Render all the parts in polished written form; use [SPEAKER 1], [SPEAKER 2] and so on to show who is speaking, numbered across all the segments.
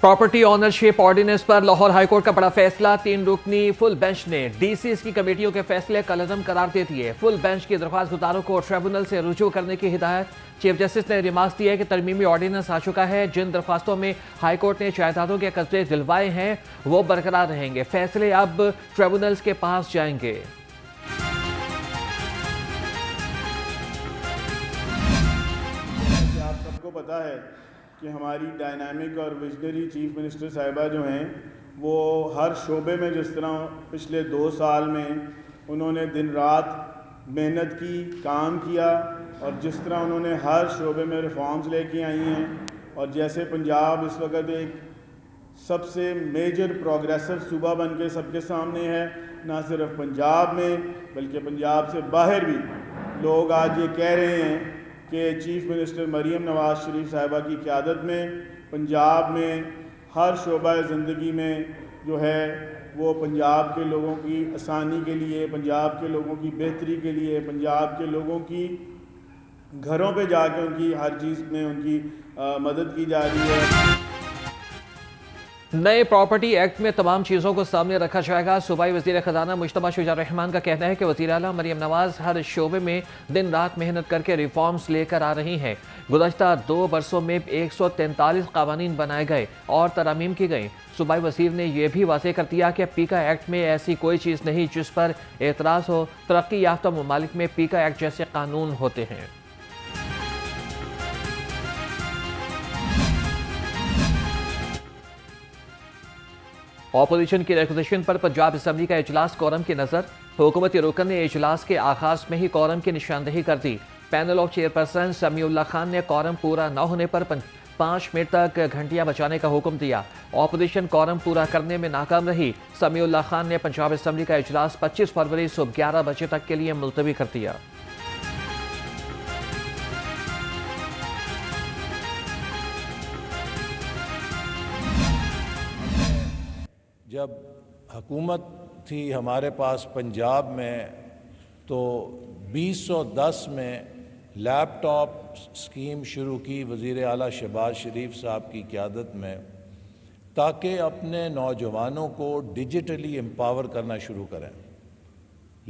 [SPEAKER 1] Property ownership ordinance पर Lahore high court का बड़ा फैसला। 3 रुकनी फुल बेंच ने डीसीज की कमेटियों के फैसले कलअदम करार दे दिए। फुल बेंच की दरख्वास्त गुजारों को ट्रिब्यूनल से रुजू करने की हिदायत। चीफ जस्टिस ने रिमार्क्स दिया कि तरमीमी ऑर्डिनेंस आ चुका है। जिन दरख्वास्तों में हाईकोर्ट ने जायदादों के कब्जे दिलवाए हैं वो बरकरार रहेंगे। फैसले अब ट्रिब्यूनल्स के पास जाएंगे।
[SPEAKER 2] आप सबको पता है कि हमारी डायनामिक और विजनरी चीफ मिनिस्टर साहिबा जो हैं वो हर शोबे में जिस तरह पिछले 2 साल में उन्होंने दिन रात मेहनत की, काम किया और जिस तरह उन्होंने हर शोबे में रिफॉर्म्स लेके आई हैं और जैसे पंजाब इस वक्त एक सबसे मेजर प्रोग्रेसिव सूबा बन के सबके सामने है, ना सिर्फ पंजाब में बल्कि पंजाब से बाहर भी लोग आज ये कह रहे हैं कि चीफ मिनिस्टर मरीम नवाज़ शरीफ साहिबा की क़यादत में पंजाब में हर शोबा ज़िंदगी में जो है वो पंजाब के लोगों की आसानी के लिए, पंजाब के लोगों की बेहतरी के लिए, पंजाब के लोगों की घरों पे जाके उनकी हर चीज़ में उनकी मदद की जा रही है।
[SPEAKER 1] नए प्रॉपर्टी एक्ट में तमाम चीज़ों को सामने रखा जाएगा। सूबाई वज़ीर ख़जाना मुश्तबा शुजा रहमान का कहना है कि वज़ीर आला मरीम नवाज़ हर शोबे में दिन रात मेहनत करके रिफॉर्म्स लेकर आ रही हैं। गुज़श्ता 2 बरसों में 143 क़वानीन बनाए गए और तरमीम की गई। सूबाई वज़ीर ने यह भी वाज़ेह कर दिया कि पीका एक्ट में ऐसी कोई चीज़ नहीं जिस पर एतराज़ हो। तरक्की याफ्ता ममालिक में पीका एक्ट जैसे कानून होते हैं। ऑपोजिशन की रिक्वेजिशन पर पंजाब असम्बली का इजलास कोरम की नजर। हुकूमती रुकन ने इजलास के आगाज में ही कोरम की निशानदेही कर दी। Panel of chairperson Samiullah Khan ने कोरम पूरा न होने पर 5 मिनट तक घंटियां बजाने का हुक्म दिया। ऑपोजिशन कोरम पूरा करने में नाकाम रही। समीउल्लाह खान ने पंजाब असम्बली का इजलास 25 फरवरी सुबह 11 बजे तक के लिए मुलतवी कर दिया।
[SPEAKER 3] जब हुकूमत थी हमारे पास पंजाब में तो 2010 में लैपटॉप स्कीम शुरू की वज़ीर आला शहबाज शरीफ साहब की क़यादत में, ताकि अपने नौजवानों को डिजिटली एम्पावर करना शुरू करें।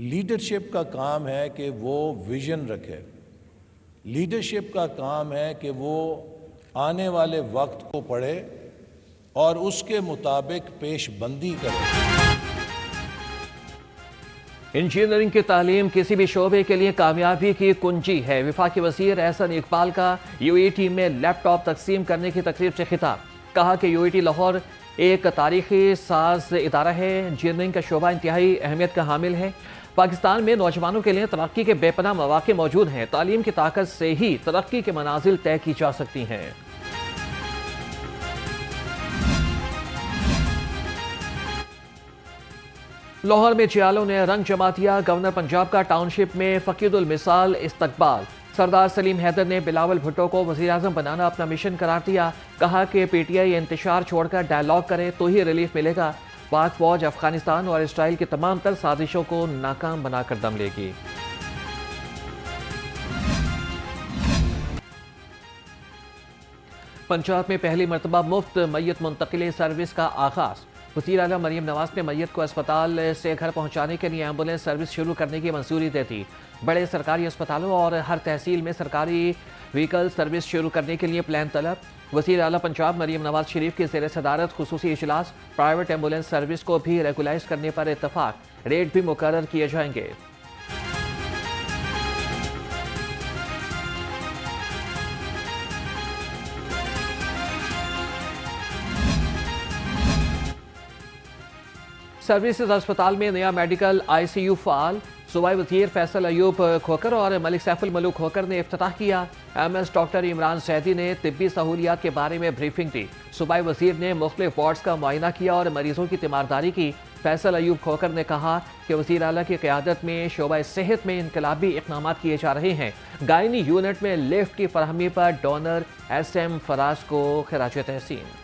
[SPEAKER 3] लीडरशिप का काम है कि वो विज़न रखे। लीडरशिप का काम है कि वो आने वाले वक्त को पढ़े और उसके मुताबिक पेशबंदी करें।
[SPEAKER 1] इंजीनियरिंग की तालीम किसी भी शोबे के लिए कामयाबी की कुंजी है। वफाकी वज़ीर एहसन इकबाल का यूईटी में लैपटॉप तकसीम करने की तकरीब से खिताब। कहा कि यूईटी लाहौर एक तारीखी साज इदारा है। इंजीनियरिंग का शोबा इंतहाई अहमियत का हामिल है। पाकिस्तान में नौजवानों के लिए तरक्की के बेपनाह मौके मौजूद हैं। तालीम की ताकत से ही तरक्की के मनाजिल तय की जा सकती हैं। लाहौर में जियालों ने रंग जमा दिया। गवर्नर पंजाब का टाउनशिप में फकीदुल मिसाल इस्तकबाल। सरदार सलीम हैदर ने बिलावल भुट्टो को वज़ीर आज़म बनाना अपना मिशन करार दिया। कहा कि पीटीआई इंतशार छोड़कर डायलॉग करे तो ही रिलीफ मिलेगा। पाक फौज अफगानिस्तान और इसराइल की तमाम तर साजिशों को नाकाम बनाकर दम लेगी। पंजाब में पहली मरतबा मुफ्त मैयत मुंतकिली सर्विस का आगाज। वज़ीर आला मरीम नवाज़ ने मैयत को अस्पताल से घर पहुंचाने के लिए एम्बुलेंस सर्विस शुरू करने की मंजूरी दे दी। बड़े सरकारी अस्पतालों और हर तहसील में सरकारी व्हीकल सर्विस शुरू करने के लिए प्लान तलब। वज़ीर आला पंजाब मरीम नवाज शरीफ की ज़ेर सदारत खुसूसी इजलास। प्राइवेट एम्बुलेंस सर्विस को भी रेगुलाइज करने पर इत्तफाक। रेट भी मुकर्रर किए जाएंगे। सर्विसेज अस्पताल में नया मेडिकल आईसीयू फाल। सूबाई वज़ीर फैसल अयूब खोकर और मलिक सैफुल मलूक खोकर ने इफ्तिताह किया। एमएस डॉक्टर इमरान सैदी ने तिब्बी सहूलियात के बारे में ब्रीफिंग दी। सूबाई वज़ीर ने मुख्तलिफ वार्ड्स का मुआयना किया और मरीजों की तीमारदारी की। फैसल अयूब खोकर ने कहा कि वज़ीर आला की क़यादत में शोबा सेहत में इनकलाबी इक़दाम किए जा रहे हैं। गायनी यूनिट में लिफ्ट की फरहमी पर डोनर SM फराज को खिराज तहसीन।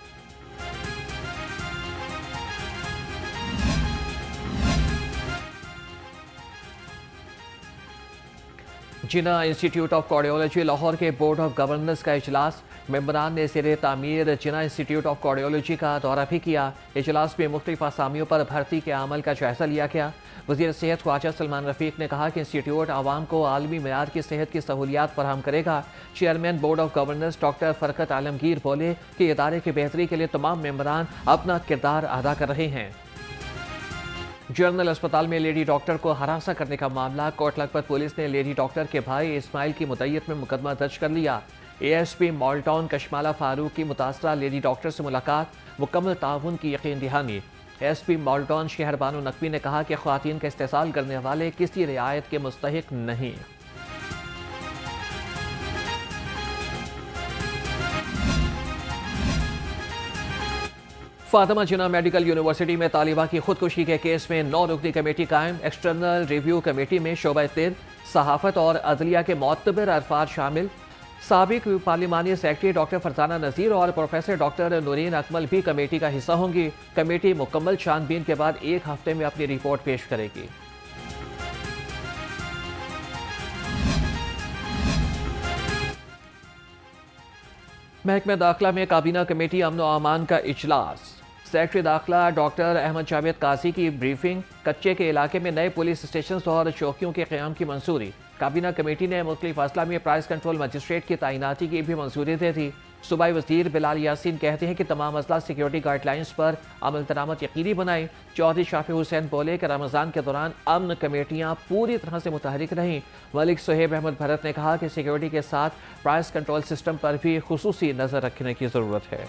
[SPEAKER 1] जिना इंस्टीट्यूट ऑफ कार्डियोलॉजी लाहौर के बोर्ड ऑफ गवर्नर्स का इजलास। मेंबरान ने ज़ेरे तामीर जिना इंस्टीट्यूट ऑफ कार्डियोलॉजी का दौरा भी किया। इजलास में मुख्तलिफ असामियों पर भर्ती के अमल का जायजा लिया गया। वज़ीर सेहत ख्वाजा सलमान रफ़ीक ने कहा कि इंस्टीट्यूट आवाम को आलमी मेयार की सेहत की सहूलियात फराहम करेगा। Chairman board of governors doctor Farhat Alamgir बोले कि इदारे की बेहतरी के लिए तमाम मेंबरान अपना किरदार अदा कर रहे हैं। जनरल अस्पताल में लेडी डॉक्टर को हरासा करने का मामला। कोट लखपत पुलिस ने लेडी डॉक्टर के भाई इस्माइल की मुद्दत में मुकदमा दर्ज कर लिया। ASP मॉलटाउन कशमाला फारूक की मुतासरा लेडी डॉक्टर से मुलाकात, मुकम्मल ताउन की यकीन दहानी। SP मॉलटाउन शहर बानो नकवी ने कहा कि ख्वातीन का इस्तेसाल करने वाले किसी रियायत के मुस्तहिक नहीं। फातिमा जिन्ना मेडिकल यूनिवर्सिटी में तालिबा की खुदकुशी के केस में 9 रुकनी कमेटी कायम। एक्सटर्नल रिव्यू कमेटी में शोबा तिब, सहाफत और अदलिया के मोतबर अरफात शामिल। साबिक पार्लिमानी सेक्रेटरी डॉक्टर फरजाना नज़ीर और प्रोफेसर डॉक्टर नूरीन अकमल भी कमेटी का हिस्सा होंगी। कमेटी मुकम्मल छानबीन के बाद 1 हफ्ते में अपनी रिपोर्ट पेश करेगी। महकमा दाखिला में काबीना कमेटी अमन व अमान का इजलास। सेक्रेटरी दाखिला डॉक्टर अहमद जावेद काजी की ब्रीफिंग। कच्चे के इलाके में नए पुलिस स्टेशन और चौकियों के क़याम की मंजूरी। काबीना कमेटी ने मुख्तलिफ अजला में प्राइस कंट्रोल मजिस्ट्रेट की तैनाती की भी मंजूरी दे दी। सूबाई वज़ीर बिलाल यासीन कहते हैं कि तमाम अजला सिक्योरिटी गाइडलाइंस पर अमल दरामद यकीनी बनाएं। चौधरी शाफी हुसैन बोले कि रमज़ान के दौरान अमन कमेटियाँ पूरी तरह से मुतहरिक रहीं। मलिक सुहेब अहमद भरत ने कहा कि सिक्योरिटी के साथ प्राइस कंट्रोल सिस्टम पर भी खुसूसी नज़र रखने की ज़रूरत है।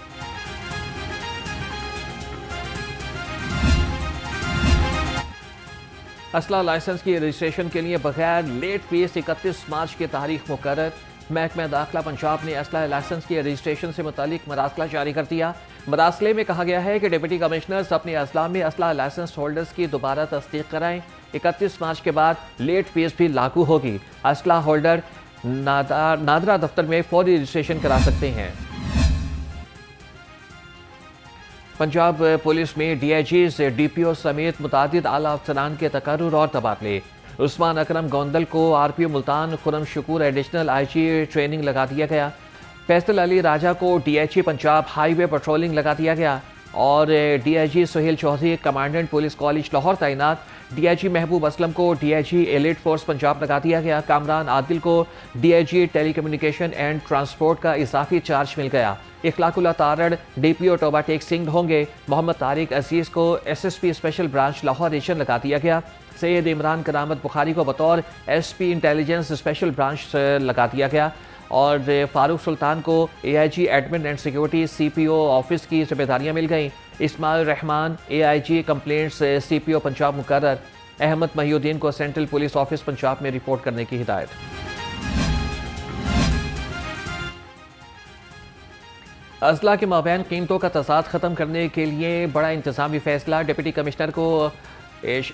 [SPEAKER 1] असला लाइसेंस की रजिस्ट्रेशन के लिए बगैर लेट फीस 31 मार्च की तारीख मुकर्रर। महकमा दाखिला पंजाब ने असला लाइसेंस की रजिस्ट्रेशन से मुतालिक मरासला जारी कर दिया। मरासले में कहा गया है कि डिप्टी कमिश्नर्स अपने अजला में असला लाइसेंस होल्डर्स की दोबारा तस्दीक कराएं। 31 मार्च के बाद लेट फीस भी लागू होगी। असला होल्डर नादरा दफ्तर में फौरी रजिस्ट्रेशन करा सकते हैं। पंजाब पुलिस में DIGs, DPO समेत मुतादिद आला अफसरान के तकर्रुर और तबादले। उस्मान अकरम गोंदल को RPO Multan, Khurram Shakoor additional IG training लगा दिया गया। फैसल अली राजा को DIG पंजाब हाईवे पेट्रोलिंग लगा दिया गया और DIG Suhail Chaudhry commandant police college Lahore तैनात। DIG महबूब असलम को DIG एलिट फोर्स पंजाब लगा दिया गया। कामरान आदिल को DIG टेलीकम्युनिकेशन एंड ट्रांसपोर्ट का इजाफी चार्ज मिल गया। इखलाकुल्ला तारड़ DPO टोबा टेक सिंह होंगे। मोहम्मद तारिक अजीज को SSP special branch Lahore region लगा दिया गया। सैयद इमरान करामत बुखारी को बतौर SP इंटेलिजेंस स्पेशल ब्रांच लगा दिया गया और फारूक सुल्तान को AIG admin and security CPO office की जिम्मेदारियां मिल गईं। Ismail Rehman AIG complaints CPO Punjab मुकर्रर। अहमद महिउद्दीन को सेंट्रल पुलिस ऑफिस पंजाब में रिपोर्ट करने की हिदायत। अजला के माबैन कीमतों का तजाद ख़त्म करने के लिए बड़ा इंतजामी फैसला। डिप्टी कमिश्नर को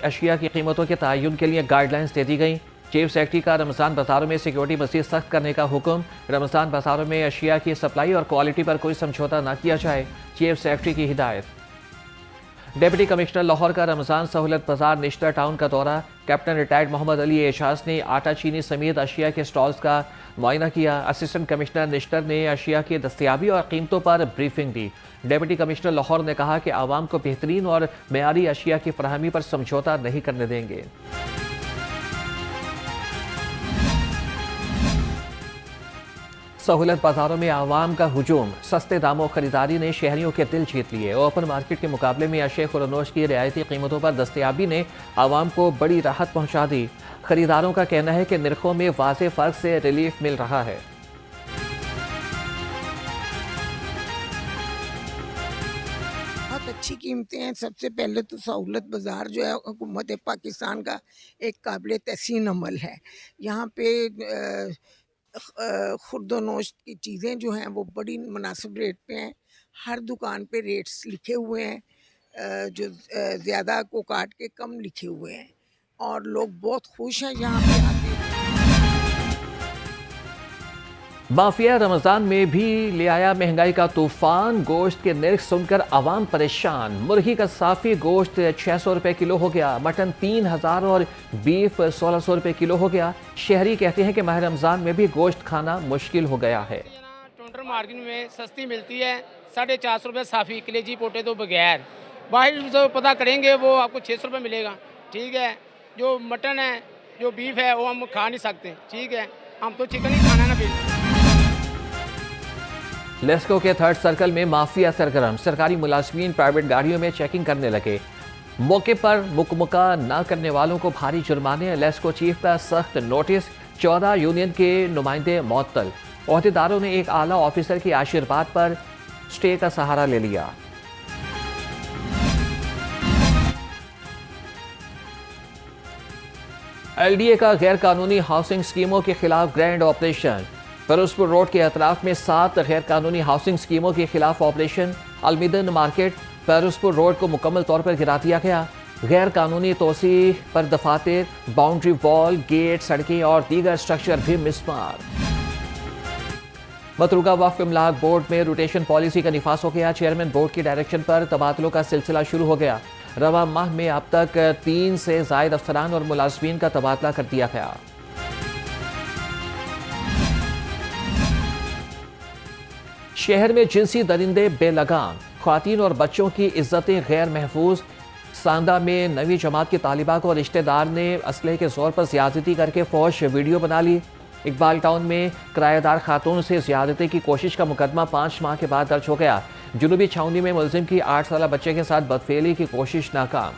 [SPEAKER 1] अशिया की कीमतों के तयन के लिए गाइडलाइंस दे दी गई। चीफ सेक्रेटरी का रमज़ान बाज़ारों में सिक्योरिटी मज़ीद सख्त करने का हुक्म। रमज़ान बाज़ारों में अशिया की सप्लाई और क्वालिटी पर कोई समझौता न किया जाए, चीफ सेक्रेटरी की हिदायत। डिप्टी कमिश्नर लाहौर का रमज़ान सहूलत बाजार निश्तर टाउन का दौरा। कैप्टन रिटायर्ड मोहम्मद अली एजाज ने आटा चीनी समेत अशिया के स्टॉल्स का मुआयना किया। असिस्टेंट कमिश्नर निश्तर ने अशिया की दस्तियाबी और कीमतों पर ब्रीफिंग दी। डिप्टी कमिश्नर लाहौर ने कहा कि आवाम को बेहतरीन और मेयारी अशिया की फराहमी पर समझौता नहीं करने देंगे। सहूलत बाजारों में आवाम का हुजूम। सस्ते दामों खरीदारी ने शहरियों के दिल जीत लिए। ओपन मार्केट के मुकाबले में अशे खुरनोश की रियायती कीमतों पर दस्तयाबी ने आवाम को बड़ी राहत पहुंचा दी। खरीदारों का कहना है कि निर्खों में वाज़े फ़र्क से रिलीफ मिल रहा है।
[SPEAKER 4] बहुत अच्छी कीमतें हैं। सबसे पहले तो सहूलत बाज़ार जो है हुकूमत पाकिस्तान का एक काबिल तहसीन अमल है। यहाँ पे खुर्दोनोश की चीज़ें जो हैं वो बड़ी मुनासिब रेट पे हैं। हर दुकान पे रेट्स लिखे हुए हैं, जो ज़्यादा को काट के कम लिखे हुए हैं और लोग बहुत खुश हैं यहाँ पे आके।
[SPEAKER 1] माफिया रमजान में भी ले आया महंगाई का तूफान। गोश्त के निर्ख सुनकर आवाम परेशान। मुर्गी का साफी गोश्त 600 रुपए किलो हो गया, मटन 3000 और बीफ 1600 रुपए किलो हो गया। शहरी कहते हैं कि माह रमजान में भी गोश्त खाना मुश्किल हो गया है।
[SPEAKER 5] टोंटर मार्केट में सस्ती मिलती है, 450 रुपये साफी कलेजी पोटे तो बगैर। बाहर जो पता करेंगे वो आपको 600 रुपये मिलेगा। ठीक है, जो मटन है जो बीफ है वो हम खा नहीं सकते। ठीक है, हम तो चिकन ही खाना ना बिल्कुल।
[SPEAKER 1] लेस्को के थर्ड सर्कल में माफिया सरगर्म। सरकारी मुलाजमीन प्राइवेट गाड़ियों में चेकिंग करने लगे। मौके पर मुकमुका न करने वालों को भारी जुर्माने। लेस्को चीफ का सख्त नोटिस। 14 यूनियन के नुमाइंदे मुअत्तल। ओहदेदारों ने एक आला ऑफिसर के आशीर्वाद पर स्टे का सहारा ले लिया। एलडीए का गैर कानूनी हाउसिंग स्कीमों के खिलाफ ग्रैंड ऑपरेशन। फिरोजपुर रोड के अतराफ में 7 गैर कानूनी हाउसिंग स्कीमों के खिलाफ ऑपरेशन। अलमिदन मार्केट फिरोजपुर रोड को मुकम्मल तौर पर गिरा दिया गया। गैर कानूनी तोसी पर दफातर, बाउंड्री वॉल, गेट, सड़कें और दीगर स्ट्रक्चर भी मिसमार। मतरूका वक्फ इमलाक बोर्ड में रोटेशन पॉलिसी का निफास हो गया। चेयरमैन बोर्ड की डायरेक्शन पर तबादलों का सिलसिला शुरू हो गया। रवा माह में अब तक 3 से जायद अफसरान और मुलाजमीन का तबादला कर दिया गया। शहर में जिनसी दरिंदे बेलगाम। ख्वातीन और बच्चों की इज्जतें गैर महफूज। सांदा में नवी जमात की तालिबा को रिश्तेदार ने असलहे के जोर पर ज्यादती करके फौश वीडियो बना ली। इकबाल टाउन में किराएदार खातून से ज्यादती की कोशिश का मुकदमा 5 माह के बाद दर्ज हो गया। जुनूबी छावनी में मुलजिम की 8 साला बच्चे के साथ बदफेली की कोशिश नाकाम।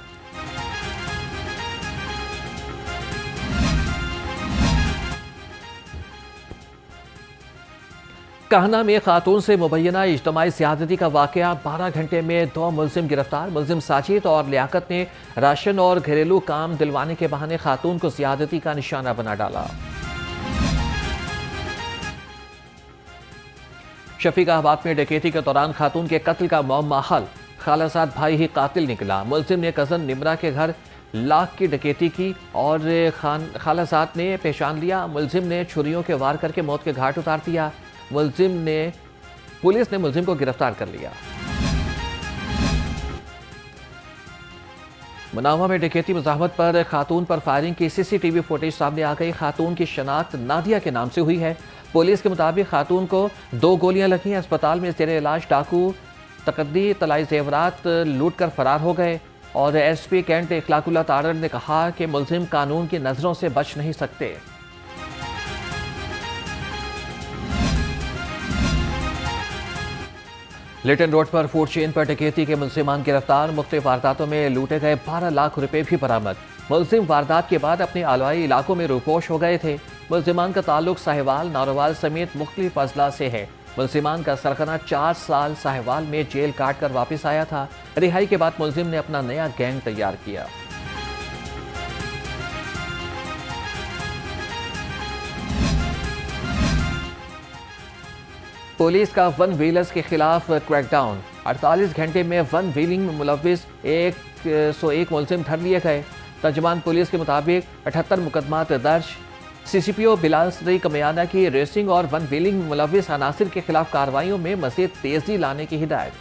[SPEAKER 1] कहना में खातून से मुबैना इज्तमाई ज़्यादती का वाक़या। 12 घंटे में 2 मुलजिम गिरफ्तार। मुलजिम साजिद और लियाकत ने राशन और घरेलू काम दिलवाने के बहाने खातून को ज़्यादती का निशाना बना डाला। शफीकाबाद में डकैती के दौरान खातून के कत्ल का मौमा हल। खालाजाद भाई ही कातिल निकला। मुलजिम ने कज़न निमरा के घर लाख की डकैती की और खालाजाद ने पहचान लिया। मुलजिम ने छुरियों के वार करके मौत के घाट उतार दिया। पुलिस ने मुलजिम को गिरफ्तार कर लिया। मुनावा में डकैती मुजाहमत पर खातून पर फायरिंग की सीसीटीवी फुटेज सामने आ गई। खातून की शनाख्त नादिया के नाम से हुई है। पुलिस के मुताबिक खातून को 2 गोलियां लगी। अस्पताल में जेर इलाज डाकू तकद्दी तलाई जेवरात लूट कर फरार हो गए। और एसपी कैंट इखलाकुल्लाह तारड़ ने कहा कि मुलजिम कानून की नजरों से बच नहीं सकते। लिटन रोड पर फूड चेन पर डकैती के मुलजिमान गिरफ्तार। मुख्तलिफ वारदातों में लूटे गए 12 लाख रुपए भी बरामद। मुलजिम वारदात के बाद अपने आलवाई इलाकों में रुपोश हो गए थे। मुलजिमान का ताल्लुक साहिवाल, नारोवाल समेत मुख्तलिफ अजला से है। मुलजिमान का सरगना 4 साल साहिवाल में जेल काट कर वापस आया था। रिहाई के बाद मुलजिम ने अपना नया गैंग तैयार किया। पुलिस का वन व्हीलर्स के खिलाफ क्रैकडाउन। 48 घंटे में वन व्हीलिंग में मुलविस 101 मुलजिम धर लिए गए। तर्जमान पुलिस के मुताबिक 78 मुकदमात दर्ज। सीसीपीओ बिलाल सदई कमियाना की रेसिंग और वन व्हीलिंग में मुलविस अनासिर के खिलाफ कार्रवाइयों में मजीद तेजी लाने की हिदायत।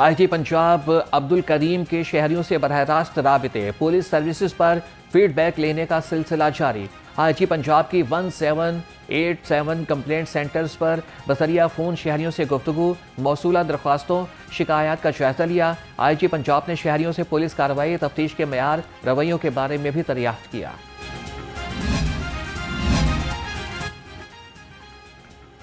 [SPEAKER 1] आईजी पंजाब अब्दुल करीम के शहरियों से बरह रास्त राबिते। पुलिस सर्विसेज पर फीडबैक लेने का सिलसिला जारी। आईजी पंजाब की 1787 कंप्लेंट सेंटर्स पर बसरिया फ़ोन शहरियों से गुफ्तगू, मौसूला दरख्वास्तों, शिकायत का जायजा लिया। आईजी पंजाब ने शहरियों से पुलिस कार्रवाई, तफ्तीश के मयार, रवैयों के बारे में भी दरियाफ्त किया।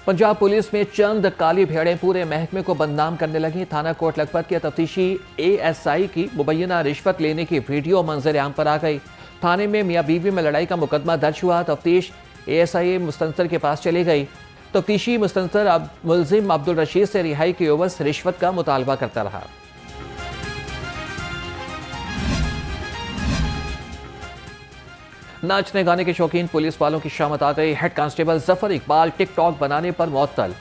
[SPEAKER 1] पंजाब पुलिस में चंद काली भेड़ें पूरे महकमे को बदनाम करने लगी। थाना कोट लखपत के तफ्तीशी एएसआई की मुबैना रिश्वत लेने की वीडियो मंजर आम पर आ गई। थाने में मियाँ बीवी में लड़ाई का मुकदमा दर्ज हुआ। तफ्तीश एएसआई मुस्तंसर के पास चली गई। तफ्तीशी मुस्तंसर मुलजिम अब्दुल रशीद से रिहाई के एवज रिश्वत का मुतालबा करता रहा। नाचने गाने के शौकीन पुलिस वालों की शामत आ गई। Head constable Zafar Iqbal TikTok बनाने पर मुअत्तल।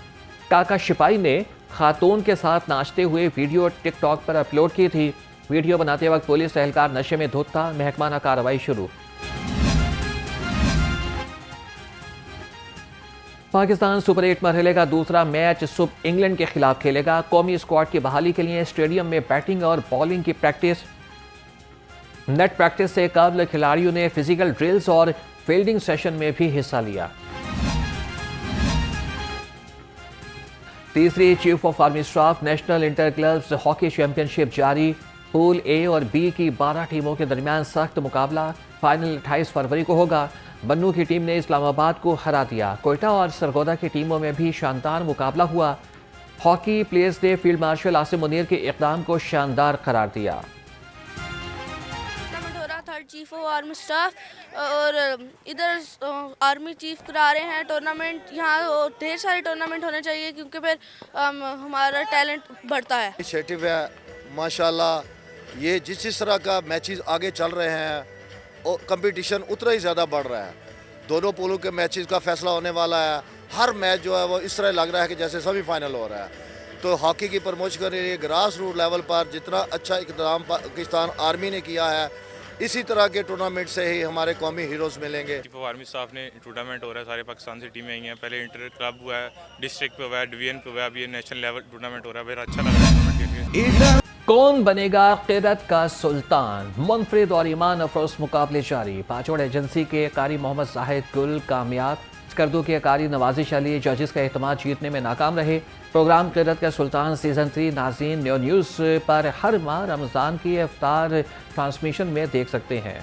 [SPEAKER 1] काका शिपाई ने खातून के साथ नाचते हुए वीडियो टिकटॉक पर अपलोड की थी। वीडियो बनाते वक्त पुलिस एहलकार नशे में धुत था, महकमाना कार्रवाई शुरू। पाकिस्तान सुपर 8 मरहले का दूसरा मैच सुबह इंग्लैंड के खिलाफ खेलेगा। कौमी स्क्वाड की बहाली के लिए स्टेडियम में बैटिंग और बॉलिंग की प्रैक्टिस। नेट प्रैक्टिस से कबल खिलाड़ियों ने फिजिकल ड्रिल्स और फील्डिंग सेशन में भी हिस्सा लिया। तीसरी chief of army staff national inter clubs hockey championship जारी। पूल ए और बी की 12 टीमों के दरमियान सख्त मुकाबला। फाइनल 28 फरवरी को होगा। बन्नू की टीम ने इस्लामाबाद को हरा दिया। कोयटा और सरगोदा की टीमों में भी शानदार मुकाबला हुआ। हॉकी प्लेयर्स ने फील्ड मार्शल आसिम मुनीर के इक़दाम को शानदार करार दिया।
[SPEAKER 6] Third chief of army staff और इधर आर्मी चीफ करा रहे हैं टूर्नामेंट। यहाँ ढेर सारे टूर्नामेंट होने चाहिए क्योंकि फिर हमारा टैलेंट बढ़ता है।
[SPEAKER 7] इनिशिएटिव है माशाल्लाह। ये जिस तरह का मैचेस आगे चल रहे हैं और कंपटीशन उतना ही ज़्यादा बढ़ रहा है। दोनों पूलों के मैचेस का फैसला होने वाला है। हर मैच जो है वो इस तरह लग रहा है कि जैसे सेमीफाइनल हो रहा है। तो हॉकी की प्रमोशन के लिए ग्रास रूट लेवल पर जितना अच्छा इक़दाम पाकिस्तान आर्मी ने किया है, इसी तरह के टूर्नामेंट से ही हमारे कौमी हीरोज़ मिलेंगे।
[SPEAKER 8] चीफ ऑफ आर्मी स्टाफ ने टूर्नामेंट हो रहा है, सारे पाकिस्तान से टीमें आई हैं। पहले इंटर क्लब हुआ है, डिस्ट्रिक्ट पे हुआ है, डिवीजन पे हुआ है, अब ये नेशनल लेवल टूर्नामेंट हो रहा है। फिर अच्छा लग रहा है टूर्नामेंट के लिए।
[SPEAKER 1] कौन बनेगा क़िरत का सुल्तान? मुनफरिद और ईमान अफरोज मुकाबले जारी। पांचोड़ एजेंसी के कारी मोहम्मद जाहिद गुल कामयाब। स्कर्दू के कारी नवाजिश अली जजेस का एतमाद जीतने में नाकाम रहे। प्रोग्राम क़िरत का सुल्तान सीजन 3 नाज़रीन न्यू न्यूज़ पर हर माह रमज़ान की इफ्तार ट्रांसमिशन में देख सकते हैं।